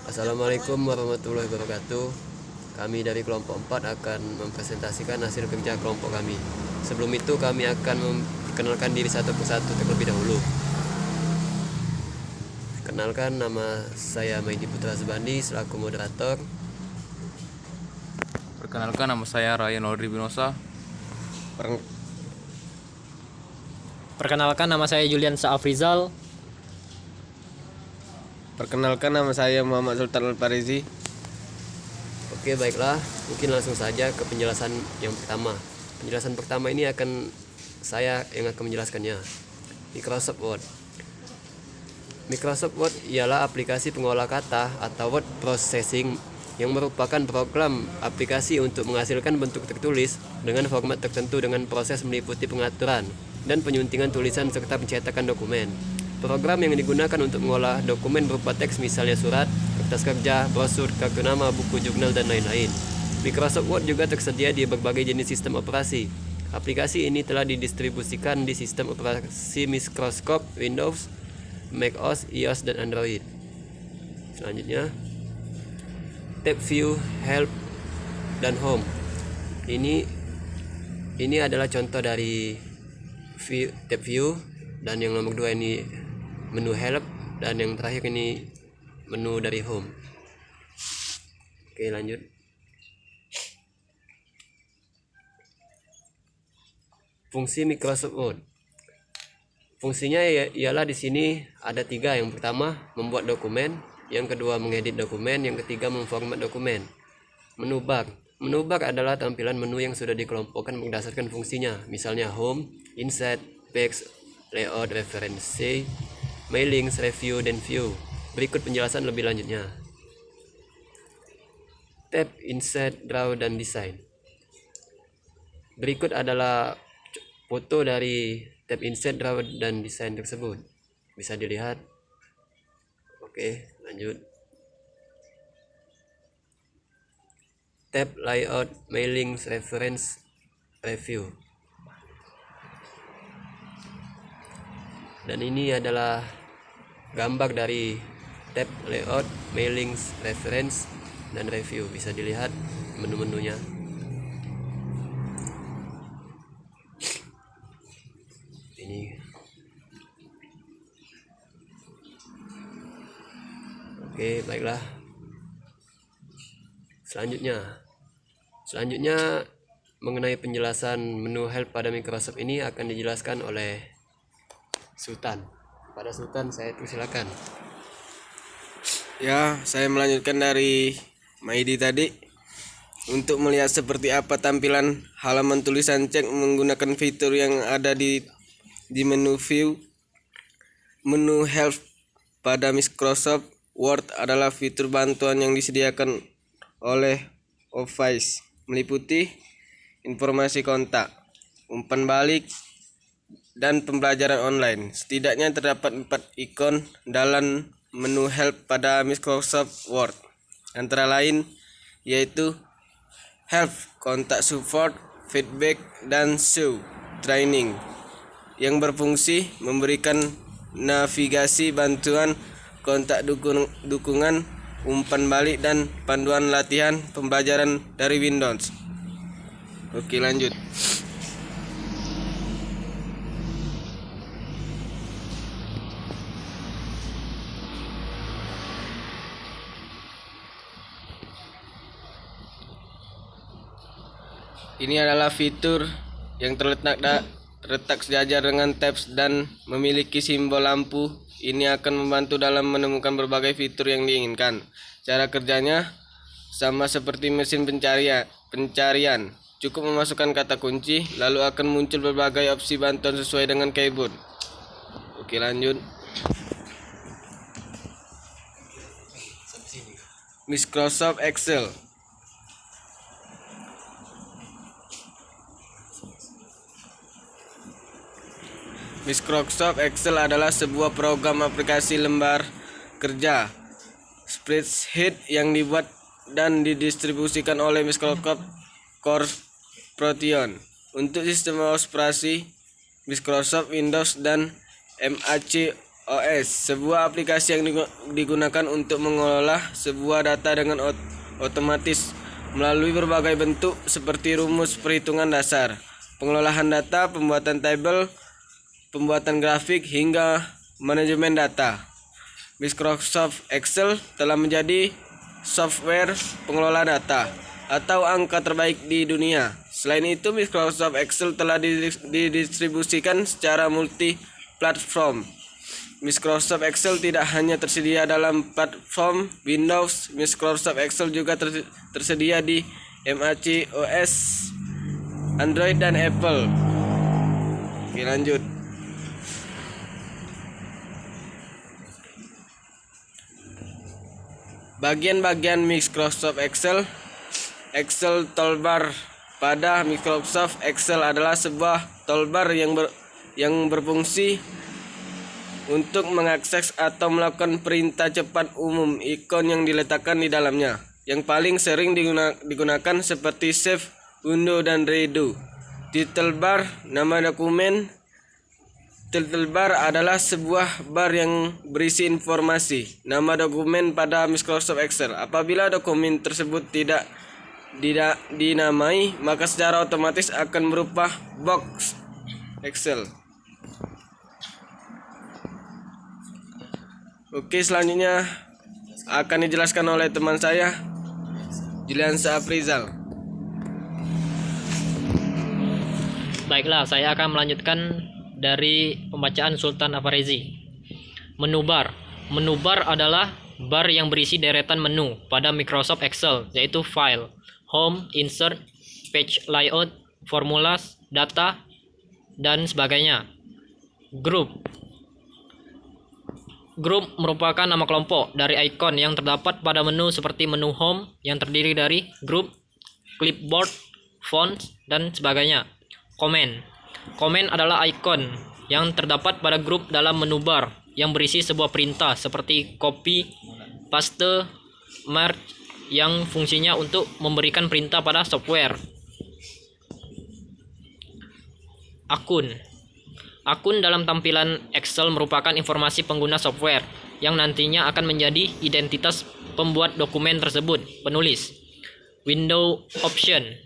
Assalamualaikum warahmatullahi wabarakatuh. Kami dari kelompok 4 akan mempresentasikan hasil kerja kelompok kami. Sebelum itu kami akan memperkenalkan diri satu persatu terlebih dahulu. Kenalkan, nama saya Maidi Putra Subandi selaku moderator. Perkenalkan, nama saya Ryan Audrey Binosa. Perkenalkan, nama saya Julian Saafrizal. Perkenalkan, nama saya Muhammad Sultan Al-Farizi. Oke, baiklah, mungkin langsung saja ke penjelasan yang pertama. Penjelasan pertama ini saya yang akan menjelaskannya. Microsoft Word. Microsoft Word ialah aplikasi pengolah kata atau word processing yang merupakan program aplikasi untuk menghasilkan bentuk tertulis dengan format tertentu dengan proses meliputi pengaturan dan penyuntingan tulisan serta pencetakan dokumen. Program yang digunakan untuk mengolah dokumen berupa teks, misalnya surat, kertas kerja, brosur, kartu nama, buku, jurnal, dan lain-lain. Microsoft Word juga tersedia di berbagai jenis sistem operasi. Aplikasi ini telah didistribusikan di sistem operasi Microsoft Windows, macOS, iOS, dan Android. Selanjutnya, tab View, Help, dan Home. Ini adalah contoh dari tab View, dan yang nomor 2 ini menu Help, dan yang terakhir ini menu dari Home. Oke, lanjut. Fungsi Microsoft Word. Fungsinya ialah di sini ada 3. Yang pertama, membuat dokumen. Yang kedua, mengedit dokumen. Yang ketiga, memformat dokumen. Menu bar. Menu bar adalah tampilan menu yang sudah dikelompokkan berdasarkan fungsinya. Misalnya Home, Insert, Page, Layout, Referensi, Mailings, Review, dan View. Berikut penjelasan lebih lanjutnya. Tab Insert, Draw, dan Design. Berikut adalah foto dari tab Insert, Draw, dan Design tersebut. Bisa dilihat. Oke, lanjut. Tab Layout, Mailings, Reference, Review. Dan ini adalah gambar dari tab Layout, Mailings, Reference, dan Review. Bisa dilihat menu-menunya. Ini. Oke, baiklah. Selanjutnya mengenai penjelasan menu Help pada Microsoft ini akan dijelaskan oleh Sultan. Pada Sultan, saya persilakan. Ya, saya melanjutkan dari Maidi tadi. Untuk melihat seperti apa tampilan halaman tulisan cek menggunakan fitur yang ada di menu View. Menu Help pada Microsoft Word adalah fitur bantuan yang disediakan oleh Office, meliputi informasi kontak, umpan balik, dan pembelajaran online. Setidaknya terdapat 4 ikon dalam menu Help pada Microsoft Word, antara lain yaitu Help, Kontak Support, Feedback, dan Show, Training, yang berfungsi memberikan navigasi, bantuan, kontak dukungan, umpan balik, dan panduan latihan pembelajaran dari Windows. Oke, lanjut. Ini adalah fitur yang terletak sejajar dengan tabs dan memiliki simbol lampu. Ini akan membantu dalam menemukan berbagai fitur yang diinginkan. Cara kerjanya sama seperti mesin pencarian. Cukup memasukkan kata kunci, lalu akan muncul berbagai opsi bantuan sesuai dengan keyboard. Oke, lanjut. Microsoft Excel. Microsoft Excel adalah sebuah program aplikasi lembar kerja spreadsheet yang dibuat dan didistribusikan oleh Microsoft Corporation untuk sistem operasi Microsoft Windows dan Mac OS, sebuah aplikasi yang digunakan untuk mengolah sebuah data dengan otomatis melalui berbagai bentuk seperti rumus perhitungan dasar, pengelolaan data, pembuatan tabel, pembuatan grafik, hingga manajemen data. Microsoft Excel telah menjadi software pengelola data atau angka terbaik di dunia. Selain itu, Microsoft Excel telah didistribusikan secara multi-platform. Microsoft Excel tidak hanya tersedia dalam platform Windows, Microsoft Excel juga tersedia di Mac OS, Android, dan Apple. Oke, lanjut. Bagian-bagian Microsoft Excel. Excel toolbar. Pada Microsoft Excel adalah sebuah toolbar yang berfungsi untuk mengakses atau melakukan perintah cepat umum. Ikon yang diletakkan di dalamnya yang paling sering digunakan seperti save, undo, dan redo. Title bar, nama dokumen. Title bar adalah sebuah bar yang berisi informasi nama dokumen pada Microsoft Excel. Apabila dokumen tersebut tidak dinamai, maka secara otomatis akan berupa box Excel. Oke, selanjutnya akan dijelaskan oleh teman saya, Julian Afrizal. Baiklah, saya akan melanjutkan dari pembacaan Sultan Afarezi. Menu bar. Menu bar adalah bar yang berisi deretan menu pada Microsoft Excel, yaitu File, Home, Insert, Page Layout, Formulas, Data, dan sebagainya. Group. Group merupakan nama kelompok dari ikon yang terdapat pada menu seperti menu Home yang terdiri dari group, clipboard, fonts, dan sebagainya. Comment. Comment adalah ikon yang terdapat pada grup dalam menu bar yang berisi sebuah perintah seperti copy, paste, merge yang fungsinya untuk memberikan perintah pada software. Akun. Akun dalam tampilan Excel merupakan informasi pengguna software yang nantinya akan menjadi identitas pembuat dokumen tersebut, penulis. Window option.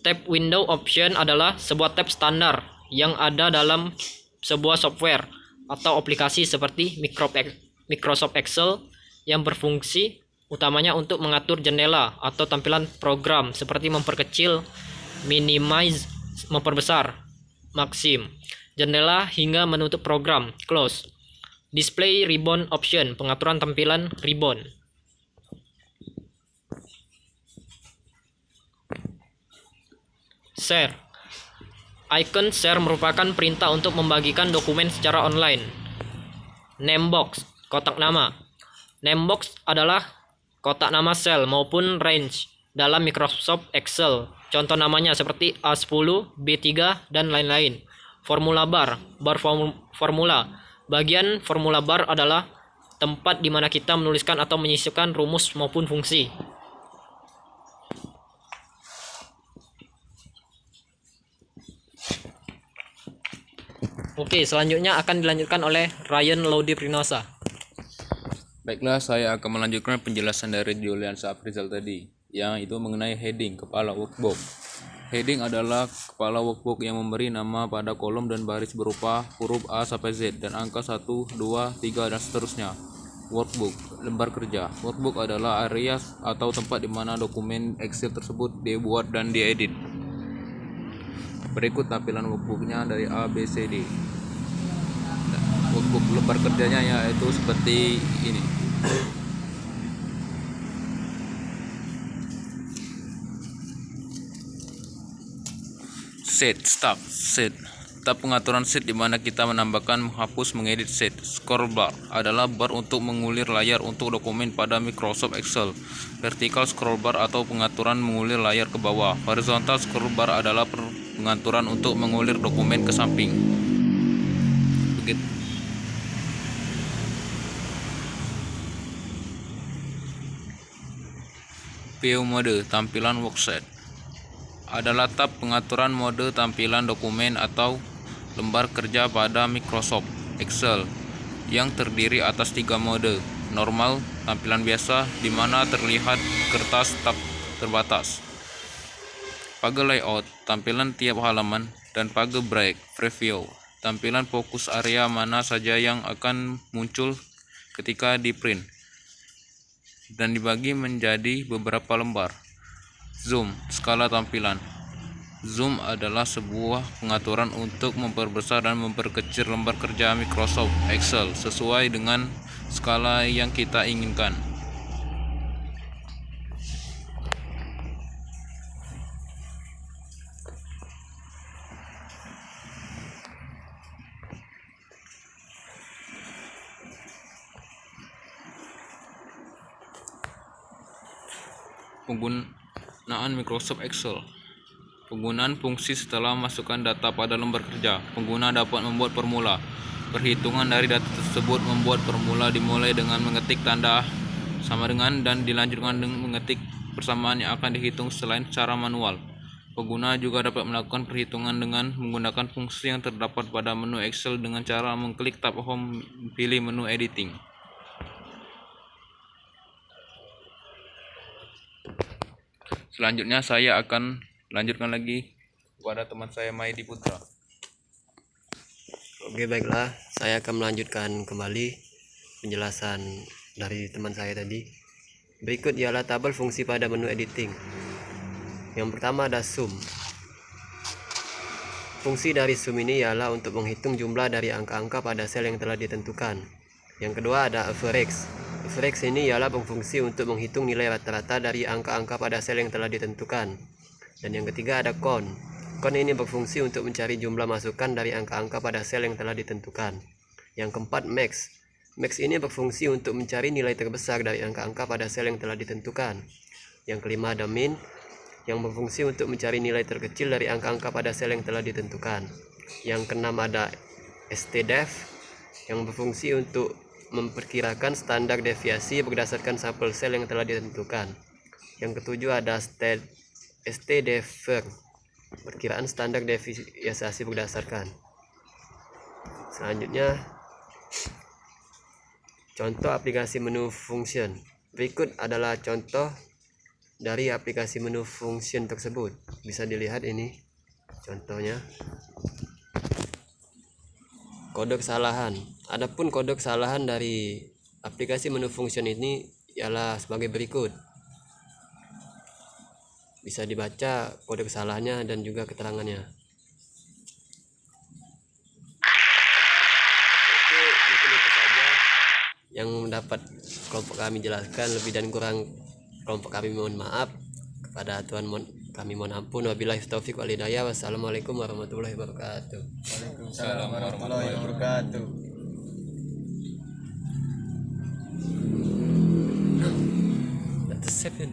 Tab window option adalah sebuah tab standar yang ada dalam sebuah software atau aplikasi seperti Microsoft Excel yang berfungsi utamanya untuk mengatur jendela atau tampilan program seperti memperkecil, minimize, memperbesar, maksim, jendela hingga menutup program, close. Display ribbon option, pengaturan tampilan ribbon. Share. Icon share merupakan perintah untuk membagikan dokumen secara online. Namebox, kotak nama. Namebox adalah kotak nama sel maupun range dalam Microsoft Excel. Contoh namanya seperti A10, B3, dan lain-lain. Formula bar, formula. Bagian formula bar adalah tempat di mana kita menuliskan atau menyisipkan rumus maupun fungsi. Oke, selanjutnya akan dilanjutkan oleh Ryan Laudi Prinosa. Baiklah, saya akan melanjutkan penjelasan dari Julian Afrizal tadi, yang itu mengenai heading, kepala workbook. Heading adalah kepala workbook yang memberi nama pada kolom dan baris berupa huruf A sampai Z dan angka 1, 2, 3, dan seterusnya. Workbook, lembar kerja. Workbook adalah area atau tempat di mana dokumen Excel tersebut dibuat dan diedit. Berikut tampilan workbooknya dari A, B, C, D. Workbook lembar kerjanya yaitu seperti ini. Set, stop, set. Tab pengaturan set di mana kita menambahkan, menghapus, mengedit set. Scrollbar adalah bar untuk mengulir layar untuk dokumen pada Microsoft Excel. Vertical scrollbar atau pengaturan mengulir layar ke bawah. Horizontal scrollbar adalah pengaturan untuk mengulir dokumen ke samping. Begitu. View mode, tampilan worksheet adalah tab pengaturan mode tampilan dokumen atau lembar kerja pada Microsoft Excel. yang terdiri atas 3 mode: normal, tampilan biasa, di mana terlihat kertas tab terbatas, page layout, tampilan tiap halaman, dan page break, preview, tampilan fokus area mana saja yang akan muncul ketika di print, dan dibagi menjadi beberapa lembar. Zoom, skala tampilan. Zoom adalah sebuah pengaturan untuk memperbesar dan memperkecil lembar kerja Microsoft Excel sesuai dengan skala yang kita inginkan. Penggunaan Microsoft Excel. Penggunaan fungsi setelah masukkan data pada lembar kerja. Pengguna dapat membuat formula. Perhitungan dari data tersebut. Membuat formula dimulai dengan mengetik tanda sama dengan dan dilanjutkan dengan mengetik persamaan yang akan dihitung selain secara manual. Pengguna juga dapat melakukan perhitungan dengan menggunakan fungsi yang terdapat pada menu Excel dengan cara mengklik tab Home, pilih menu Editing. Selanjutnya saya akan lanjutkan lagi kepada teman saya Maidi Putra. Oke, baiklah, saya akan melanjutkan kembali penjelasan dari teman saya tadi. Berikut ialah tabel fungsi pada menu editing. Yang pertama ada sum. Fungsi dari sum ini ialah untuk menghitung jumlah dari angka-angka pada sel yang telah ditentukan. Yang kedua ada average. Average ini ialah berfungsi untuk menghitung nilai rata-rata dari angka-angka pada sel yang telah ditentukan. Dan yang ketiga ada count. Count ini berfungsi untuk mencari jumlah masukan dari angka-angka pada sel yang telah ditentukan. Yang keempat max. Max ini berfungsi untuk mencari nilai terbesar dari angka-angka pada sel yang telah ditentukan. Yang kelima ada min, yang berfungsi untuk mencari nilai terkecil dari angka-angka pada sel yang telah ditentukan. Yang keenam ada stdef, yang berfungsi untuk memperkirakan standar deviasi berdasarkan sampel sel yang telah ditentukan. Yang ketujuh ada stdefer, perkiraan standar deviasi berdasarkan. Selanjutnya contoh aplikasi menu function. Berikut adalah contoh dari aplikasi menu function tersebut. Bisa dilihat ini contohnya. Kode kesalahan. Adapun kode kesalahan dari aplikasi menu function ini ialah sebagai berikut. Bisa dibaca kode kesalahannya dan juga keterangannya. Oke, mungkin itu saja yang dapat kelompok kami jelaskan. Lebih dan kurang kelompok kami mohon maaf. Kepada Tuhan kami mohon ampun. Wabillahi taufiq wal hidayah. Wassalamualaikum warahmatullahi wabarakatuh. Waalaikumsalam warahmatullahi wabarakatuh. That's 7.